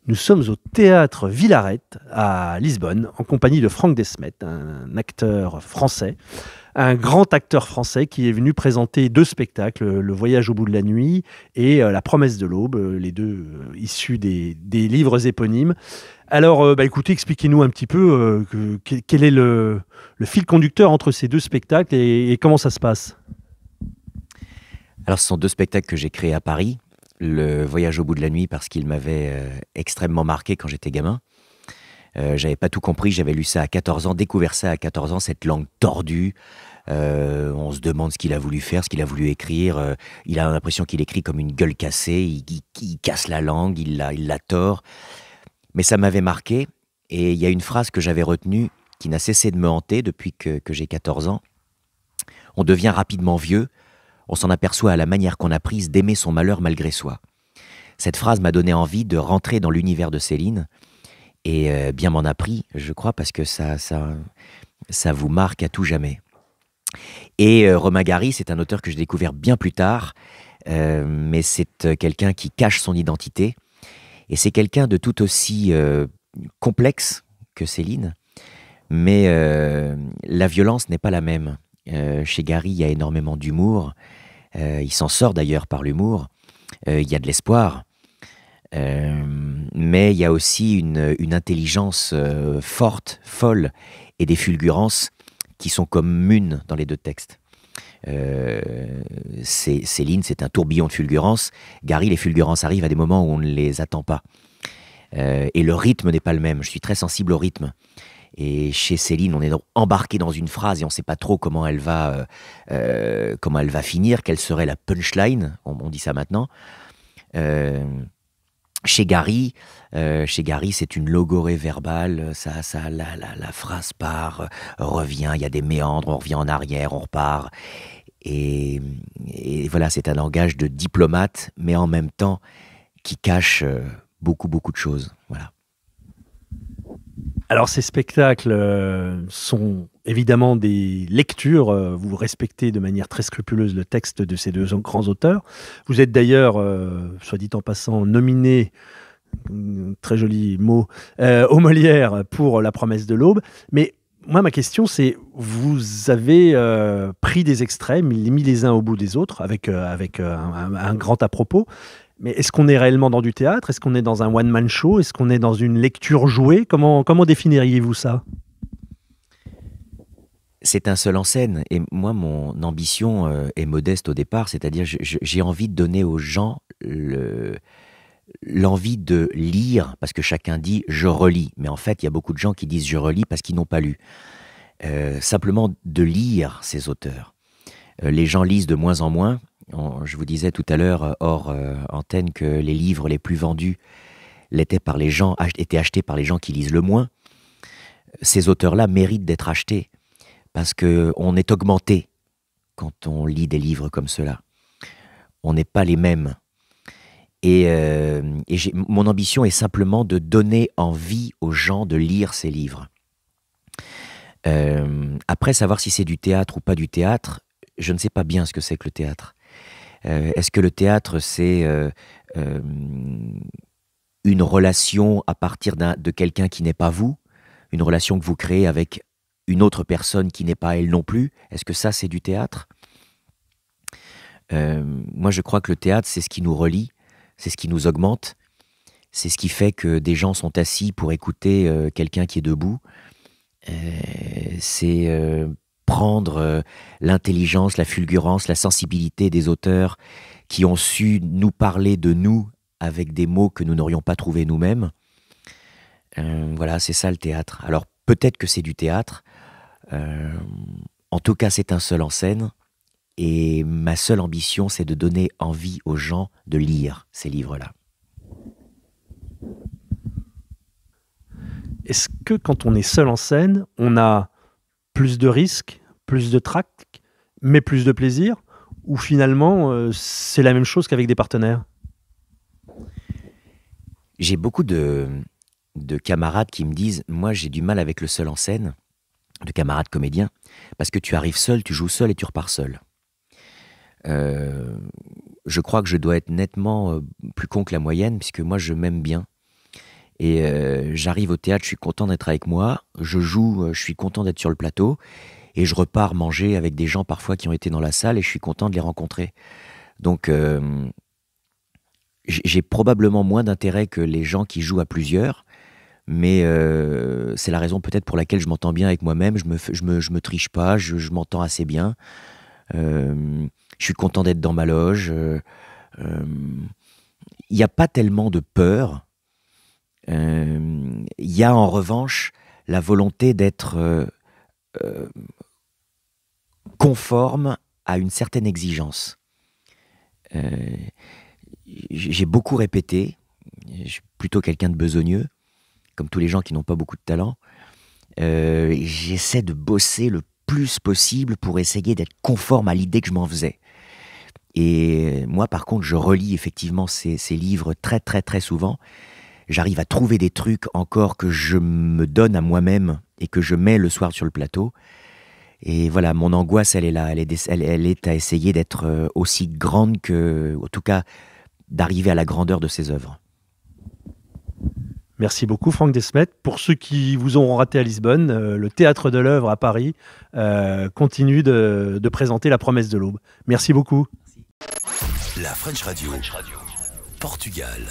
Nous sommes au théâtre Villaret à Lisbonne, en compagnie de Franck Desmet, un acteur français, un grand acteur français qui est venu présenter deux spectacles, Le Voyage au bout de la nuit et La Promesse de l'aube, les deux issus des livres éponymes. Alors, écoutez, expliquez-nous un petit peu quel est le fil conducteur entre ces deux spectacles et comment ça se passe. Alors, ce sont deux spectacles que j'ai créés à Paris. Le Voyage au bout de la nuit, parce qu'il m'avait extrêmement marqué quand j'étais gamin. J'avais pas tout compris, j'avais lu ça à 14 ans, découvert ça à 14 ans, cette langue tordue. On se demande ce qu'il a voulu faire, ce qu'il a voulu écrire. Il a l'impression qu'il écrit comme une gueule cassée, il casse la langue, il la tord. Mais ça m'avait marqué, et il y a une phrase que j'avais retenue, qui n'a cessé de me hanter depuis que j'ai 14 ans. On devient rapidement vieux, on s'en aperçoit à la manière qu'on a prise d'aimer son malheur malgré soi. Cette phrase m'a donné envie de rentrer dans l'univers de Céline, et bien m'en a pris, je crois, parce que ça vous marque à tout jamais. Et Romain Gary, c'est un auteur que j'ai découvert bien plus tard, mais c'est quelqu'un qui cache son identité, et c'est quelqu'un de tout aussi complexe que Céline, mais la violence n'est pas la même. Chez Gary, il y a énormément d'humour, il s'en sort d'ailleurs par l'humour, il y a de l'espoir, mais il y a aussi une intelligence forte, folle, et des fulgurances qui sont communes dans les deux textes. Céline, c'est un tourbillon de fulgurances. Gary, les fulgurances arrivent à des moments où on ne les attend pas. Et le rythme n'est pas le même. Je suis très sensible au rythme. Et chez Céline, on est embarqué dans une phrase et on ne sait pas trop comment elle va finir, quelle serait la punchline, on dit ça maintenant. Chez Gary, c'est une logorrhée verbale, la phrase part, revient, il y a des méandres, on revient en arrière, on repart. Et voilà, c'est un langage de diplomate, mais en même temps qui cache beaucoup de choses. Voilà. Alors ces spectacles sont évidemment des lectures, vous respectez de manière très scrupuleuse le texte de ces deux grands auteurs. Vous êtes d'ailleurs, soit dit en passant, nominé, très joli mot, aux Molières pour La Promesse de l'aube. Mais moi ma question c'est, vous avez pris des extraits, mis les uns au bout des autres, avec un grand à propos. Mais est-ce qu'on est réellement dans du théâtre? Est-ce qu'on est dans un one-man show? Est-ce qu'on est dans une lecture jouée? Comment définiriez-vous ça? C'est un seul en scène. Et moi, mon ambition est modeste au départ. C'est-à-dire, j'ai envie de donner aux gens l'envie de lire, parce que chacun dit « je relis ». Mais en fait, il y a beaucoup de gens qui disent « je relis » parce qu'ils n'ont pas lu. Simplement de lire ces auteurs. Les gens lisent de moins en moins. Je vous disais tout à l'heure, hors antenne, que les livres les plus vendus étaient achetés par les gens qui lisent le moins. Ces auteurs-là méritent d'être achetés parce qu'on est augmenté quand on lit des livres comme cela. On n'est pas les mêmes. Et mon ambition est simplement de donner envie aux gens de lire ces livres. Après, savoir si c'est du théâtre ou pas du théâtre, je ne sais pas bien ce que c'est que le théâtre. Est-ce que le théâtre, c'est une relation à partir de quelqu'un qui n'est pas vous, une relation que vous créez avec une autre personne qui n'est pas elle non plus? Est-ce que ça, c'est du théâtre? Moi, je crois que le théâtre, c'est ce qui nous relie, c'est ce qui nous augmente, c'est ce qui fait que des gens sont assis pour écouter quelqu'un qui est debout. C'est prendre l'intelligence, la fulgurance, la sensibilité des auteurs qui ont su nous parler de nous avec des mots que nous n'aurions pas trouvés nous-mêmes. Voilà, c'est ça le théâtre. Alors peut-être que c'est du théâtre. En tout cas, c'est un seul en scène. Et ma seule ambition, c'est de donner envie aux gens de lire ces livres-là. Est-ce que quand on est seul en scène, on a plus de risques, plus de trac, mais plus de plaisir? Ou finalement, c'est la même chose qu'avec des partenaires? J'ai beaucoup de camarades qui me disent « Moi, j'ai du mal avec le seul en scène », de camarades comédiens, parce que tu arrives seul, tu joues seul et tu repars seul. Je crois que je dois être nettement plus con que la moyenne, puisque moi, je m'aime bien. Et j'arrive au théâtre, je suis content d'être avec moi, je joue, je suis content d'être sur le plateau, et je repars manger avec des gens parfois qui ont été dans la salle, et je suis content de les rencontrer. Donc j'ai probablement moins d'intérêt que les gens qui jouent à plusieurs, mais c'est la raison peut-être pour laquelle je m'entends bien avec moi-même, je me triche pas, je m'entends assez bien. Je suis content d'être dans ma loge. Il n'y a pas tellement de peur. Il y a en revanche la volonté d'être conforme à une certaine exigence. J'ai beaucoup répété, je suis plutôt quelqu'un de besogneux, comme tous les gens qui n'ont pas beaucoup de talent. J'essaie de bosser le plus possible pour essayer d'être conforme à l'idée que je m'en faisais. Et moi, par contre, je relis effectivement ces livres très, très, très souvent. J'arrive à trouver des trucs encore que je me donne à moi-même et que je mets le soir sur le plateau. Et voilà, mon angoisse, elle est là. Elle est à essayer d'être aussi grande que, en tout cas, d'arriver à la grandeur de ses œuvres. Merci beaucoup Franck Desmet. Pour ceux qui vous auront raté à Lisbonne, le Théâtre de l'Œuvre à Paris continue de présenter La Promesse de l'Aube. Merci beaucoup. La French Radio, Portugal.